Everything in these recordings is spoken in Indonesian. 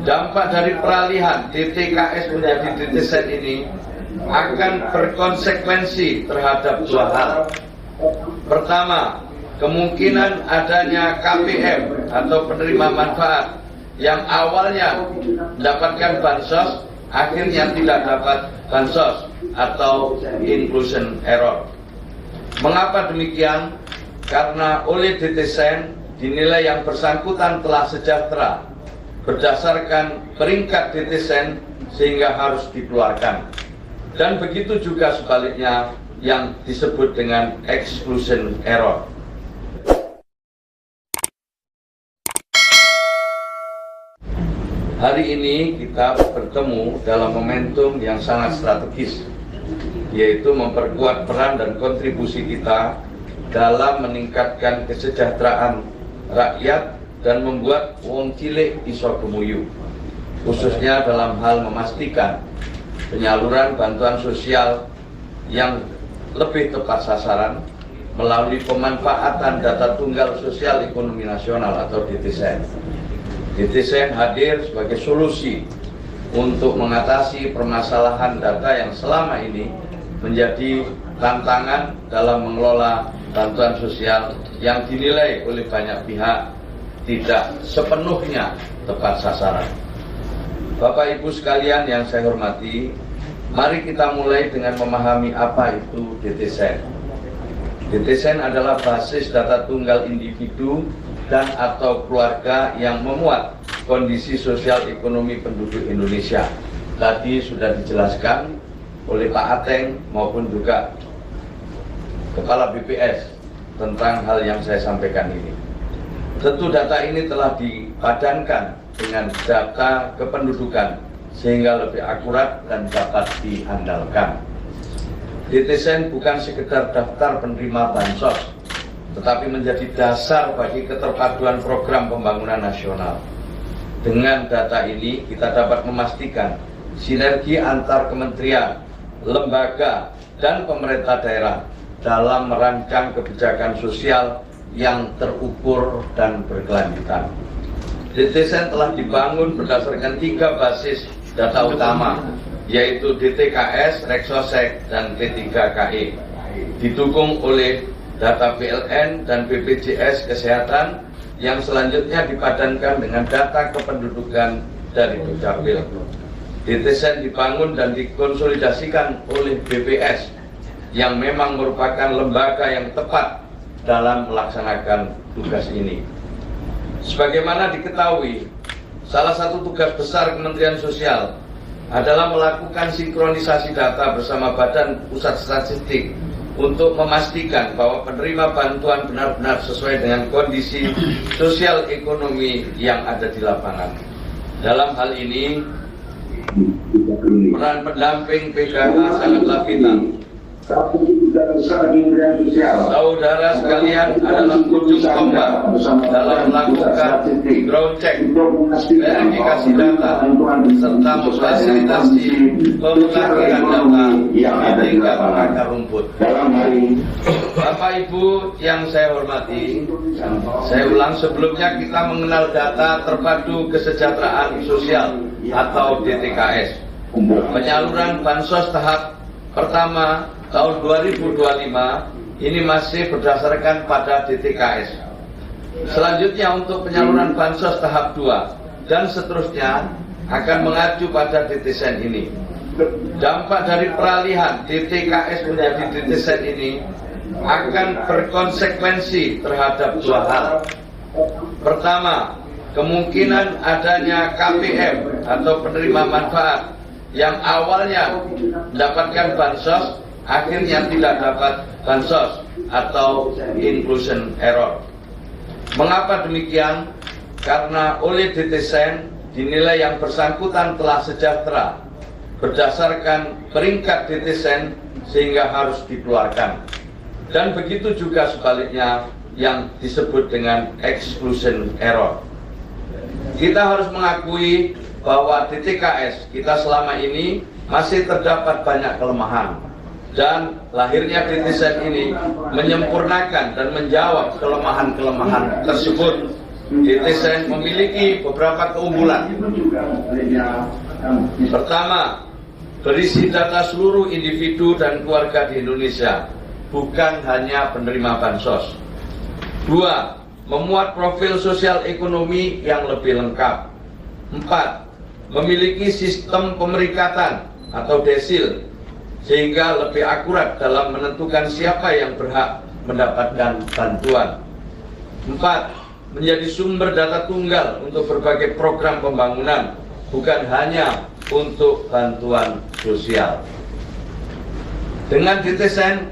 Dampak dari peralihan DTKS menjadi DTSEN ini akan berkonsekuensi terhadap dua hal. Pertama, kemungkinan adanya KPM atau penerima manfaat yang awalnya mendapatkan bansos akhirnya tidak dapat bansos atau inclusion error. Mengapa demikian? Karena oleh DTSEN dinilai yang bersangkutan telah sejahtera berdasarkan peringkat DTSEN sehingga harus dikeluarkan. Dan begitu juga sebaliknya yang disebut dengan exclusion error. Hari ini kita bertemu dalam momentum yang sangat strategis, yaitu memperkuat peran dan kontribusi kita dalam meningkatkan kesejahteraan rakyat dan membuat wong cilik iso gemuyu, khususnya dalam hal memastikan penyaluran bantuan sosial yang lebih tepat sasaran melalui pemanfaatan data tunggal sosial ekonomi nasional atau DTSEN. DTSEN hadir sebagai solusi untuk mengatasi permasalahan data yang selama ini menjadi tantangan dalam mengelola bantuan sosial yang dinilai oleh banyak pihak tidak sepenuhnya tepat sasaran. Bapak Ibu sekalian yang saya hormati, mari kita mulai dengan memahami apa itu DTSEN. DTSEN adalah basis data tunggal individu dan atau keluarga yang memuat kondisi sosial ekonomi penduduk Indonesia. Tadi sudah dijelaskan oleh Pak Ateng maupun juga Kepala BPS tentang hal yang saya sampaikan ini. Tentu data ini telah dipadankan dengan data kependudukan sehingga lebih akurat dan dapat diandalkan. DTSEN bukan sekedar daftar penerima bansos, tetapi menjadi dasar bagi keterpaduan program pembangunan nasional. Dengan data ini kita dapat memastikan sinergi antar kementerian, lembaga, dan pemerintah daerah dalam merancang kebijakan sosial yang terukur dan berkelanjutan. DTSEN telah dibangun berdasarkan 3 basis data utama, yaitu DTKS, Reksosek, dan P3KE, didukung oleh data PLN dan BPJS Kesehatan yang selanjutnya dipadankan dengan data kependudukan dari Dukcapil. DTSEN dibangun dan dikonsolidasikan oleh BPS yang memang merupakan lembaga yang tepat dalam melaksanakan tugas ini. Sebagaimana diketahui, salah satu tugas besar Kementerian Sosial adalah melakukan sinkronisasi data bersama Badan Pusat Statistik untuk memastikan bahwa penerima bantuan benar-benar sesuai dengan kondisi sosial ekonomi yang ada di lapangan. Dalam hal ini, peran pendamping PKH sangatlah vital. Saudara sekalian adalah ujung tombak dalam melakukan ground check, verifikasi data, serta memfasilitasi pemutahiran data yang di tingkat akar rumput. Bapak Ibu yang saya hormati, saya ulang, sebelumnya kita mengenal data terpadu kesejahteraan sosial atau DTKS. Penyaluran bansos tahap pertama tahun 2025 ini masih berdasarkan pada DTKS. Selanjutnya untuk penyaluran bansos tahap 2 dan seterusnya akan mengacu pada DTSEN ini. Dampak dari peralihan DTKS menjadi DTSEN ini akan berkonsekuensi terhadap dua hal. Pertama, kemungkinan adanya KPM atau penerima manfaat yang awalnya mendapatkan bansos akhirnya tidak dapat bansos atau inclusion error. Mengapa demikian? Karena oleh DTSEN dinilai yang bersangkutan telah sejahtera berdasarkan peringkat DTSEN sehingga harus dikeluarkan. Dan begitu juga sebaliknya yang disebut dengan exclusion error. Kita harus mengakui bahwa DTKS kita selama ini masih terdapat banyak kelemahan. Dan lahirnya DTSEN ini menyempurnakan dan menjawab kelemahan-kelemahan tersebut DTSN memiliki beberapa keunggulan. Pertama, berisi data seluruh individu dan keluarga di Indonesia, bukan hanya penerima bansos. Dua, memuat profil sosial ekonomi yang lebih lengkap. Empat, memiliki sistem pemerikatan atau desil, sehingga lebih akurat dalam menentukan siapa yang berhak mendapatkan bantuan. Empat, menjadi sumber data tunggal untuk berbagai program pembangunan, bukan hanya untuk bantuan sosial. Dengan DTSN,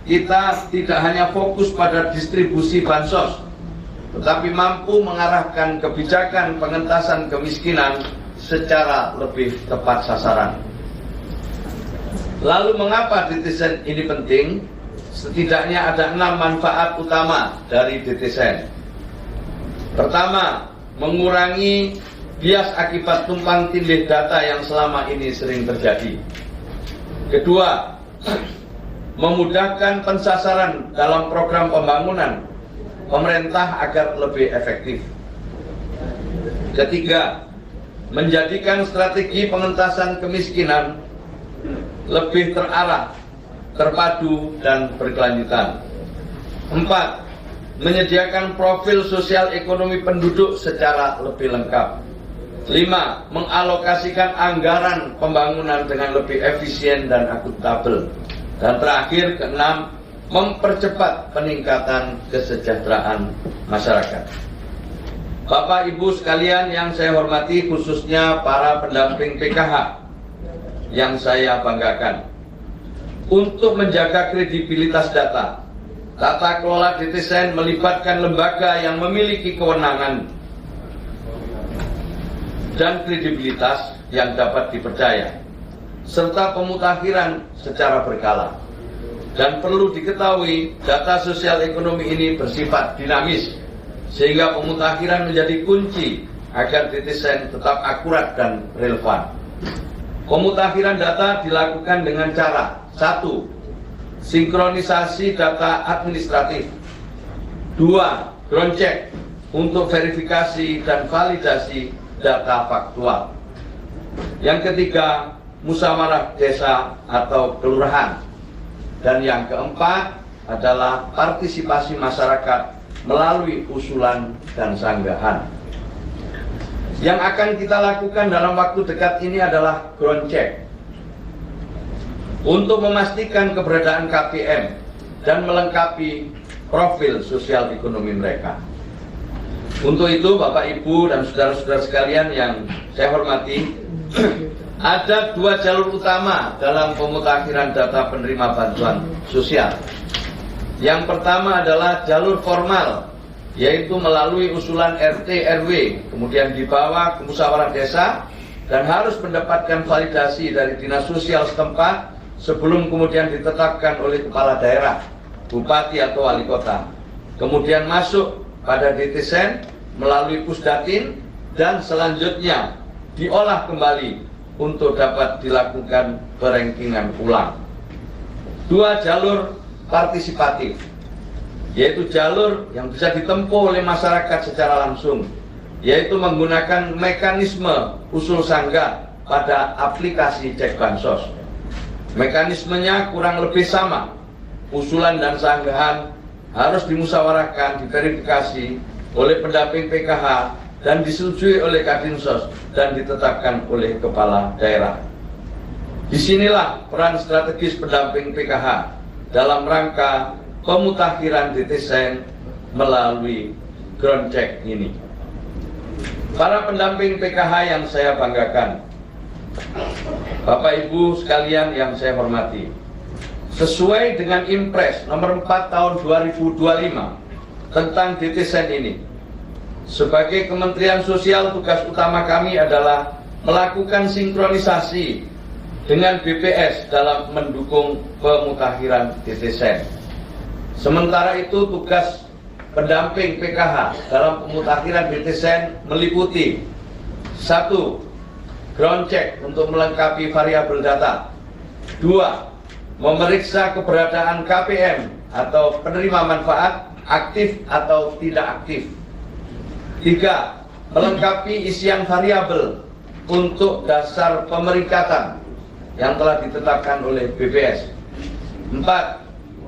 kita tidak hanya fokus pada distribusi bansos, tetapi mampu mengarahkan kebijakan pengentasan kemiskinan secara lebih tepat sasaran. Lalu mengapa DTSN ini penting? Setidaknya ada 6 manfaat utama dari DTSN. Pertama, mengurangi bias akibat tumpang tindih data yang selama ini sering terjadi. Kedua, memudahkan pensasaran dalam program pembangunan pemerintah agar lebih efektif. Ketiga, menjadikan strategi pengentasan kemiskinan lebih terarah, terpadu, dan berkelanjutan. Empat, menyediakan profil sosial ekonomi penduduk secara lebih lengkap. 5. Mengalokasikan anggaran pembangunan dengan lebih efisien dan akuntabel. Dan terakhir, keenam, mempercepat peningkatan kesejahteraan masyarakat. Bapak Ibu sekalian yang saya hormati, khususnya para pendamping PKH yang saya banggakan. Untuk menjaga kredibilitas data, tata kelola DTSN melibatkan lembaga yang memiliki kewenangan dan kredibilitas yang dapat dipercaya, serta pemutakhiran secara berkala. Dan perlu diketahui, data sosial ekonomi ini bersifat dinamis, sehingga pemutakhiran menjadi kunci agar DTSN tetap akurat dan relevan. Pemutakhiran data dilakukan dengan cara: 1. Sinkronisasi data administratif. 2. Ground check untuk verifikasi dan validasi data faktual. Yang ketiga, musyawarah desa atau kelurahan. Dan yang keempat adalah partisipasi masyarakat melalui usulan dan sanggahan. Yang akan kita lakukan dalam waktu dekat ini adalah ground check untuk memastikan keberadaan KPM dan melengkapi profil sosial ekonomi mereka. Untuk itu, Bapak, Ibu, dan saudara-saudara sekalian yang saya hormati, ada 2 jalur utama dalam pemutakhiran data penerima bantuan sosial. Yang pertama adalah jalur formal, yaitu melalui usulan RT RW, kemudian dibawa ke musyawarah desa dan harus mendapatkan validasi dari dinas sosial setempat sebelum kemudian ditetapkan oleh kepala daerah, bupati atau wali kota. Kemudian masuk pada DTSN melalui Pusdatin dan selanjutnya diolah kembali untuk dapat dilakukan perankingan ulang. 2 jalur partisipatif, yaitu jalur yang bisa ditempuh oleh masyarakat secara langsung, yaitu menggunakan mekanisme usul sanggah pada aplikasi Cek Bansos. Mekanismenya kurang lebih sama. Usulan dan sanggahan harus dimusyawarahkan, diverifikasi oleh pendamping PKH dan disetujui oleh Kadinsos dan ditetapkan oleh kepala daerah. Disinilah peran strategis pendamping PKH dalam rangka pemutakhiran DTSN melalui ground check ini. Para pendamping PKH yang saya banggakan, Bapak Ibu sekalian yang saya hormati, sesuai dengan Impres nomor 4 tahun 2025 tentang DTSN ini, sebagai Kementerian Sosial, tugas utama kami adalah melakukan sinkronisasi dengan BPS dalam mendukung pemutakhiran DTSN. Sementara itu, tugas pendamping PKH dalam pemutakhiran DTSN meliputi: 1. Ground check untuk melengkapi variabel data. 2. Memeriksa keberadaan KPM atau penerima manfaat aktif atau tidak aktif. 3. Melengkapi isian variabel untuk dasar pemeringkatan yang telah ditetapkan oleh BPS. 4.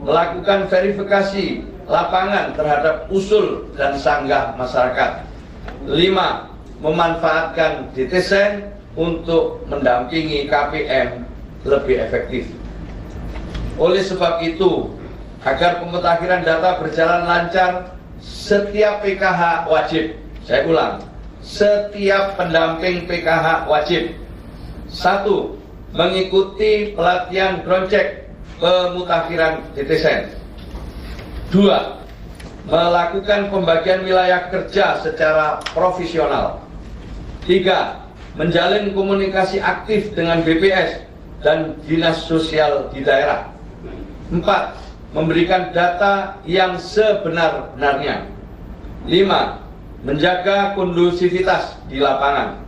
Melakukan verifikasi lapangan terhadap usul dan sanggah masyarakat. 5. Memanfaatkan DTSEN untuk mendampingi KPM lebih efektif. Oleh sebab itu, agar pemutakhiran data berjalan lancar, setiap PKH wajib, saya ulang, setiap pendamping PKH wajib 1. Mengikuti pelatihan ground check pemutakhiran DTSEN. 2. Melakukan pembagian wilayah kerja secara profesional. 3. Menjalin komunikasi aktif dengan BPS dan dinas sosial di daerah. 4. Memberikan data yang sebenar-benarnya. 5. Menjaga kondusivitas di lapangan.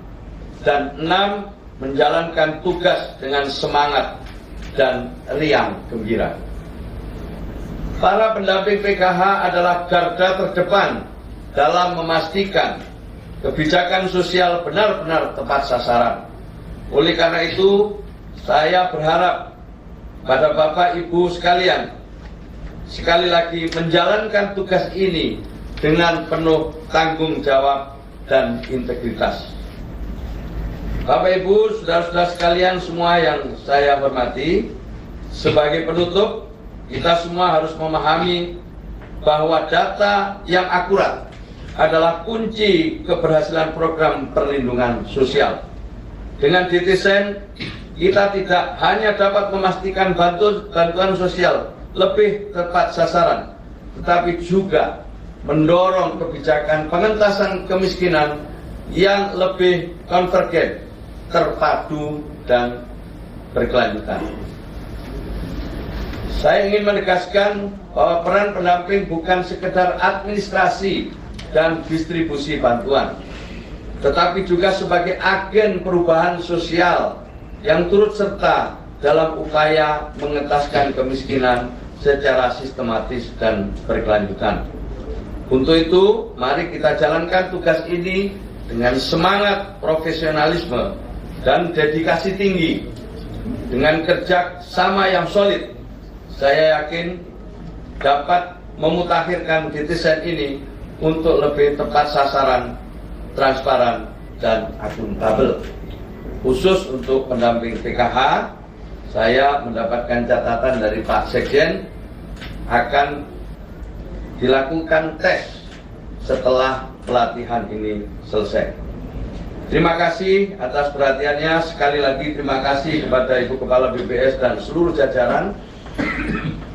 Dan 6. Menjalankan tugas dengan semangat dan riang gembira. Para pendamping PKH adalah garda terdepan dalam memastikan kebijakan sosial benar-benar tepat sasaran. Oleh karena itu, saya berharap pada Bapak Ibu sekalian, sekali lagi menjalankan tugas ini dengan penuh tanggung jawab dan integritas. Bapak Ibu, saudara-saudara sekalian semua yang saya hormati, sebagai penutup, kita semua harus memahami bahwa data yang akurat adalah kunci keberhasilan program perlindungan sosial. Dengan DTSEN, kita tidak hanya dapat memastikan bantuan sosial lebih tepat sasaran, tetapi juga mendorong kebijakan pengentasan kemiskinan yang lebih konvergen, terpadu, dan berkelanjutan. Saya ingin menegaskan bahwa peran pendamping bukan sekedar administrasi dan distribusi bantuan, tetapi juga sebagai agen perubahan sosial yang turut serta dalam upaya mengentaskan kemiskinan secara sistematis dan berkelanjutan. Untuk itu, mari kita jalankan tugas ini dengan semangat profesionalisme dan dedikasi tinggi. Dengan kerja sama yang solid, saya yakin dapat memutakhirkan DTSEN ini untuk lebih tepat sasaran, transparan, dan akuntabel. Khusus untuk pendamping PKH, saya mendapatkan catatan dari Pak Sekjen akan dilakukan tes setelah pelatihan ini selesai. Terima kasih atas perhatiannya. Sekali lagi terima kasih kepada Ibu Kepala BPS dan seluruh jajaran.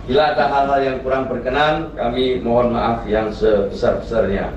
Bila ada hal-hal yang kurang berkenan, kami mohon maaf yang sebesar-besarnya.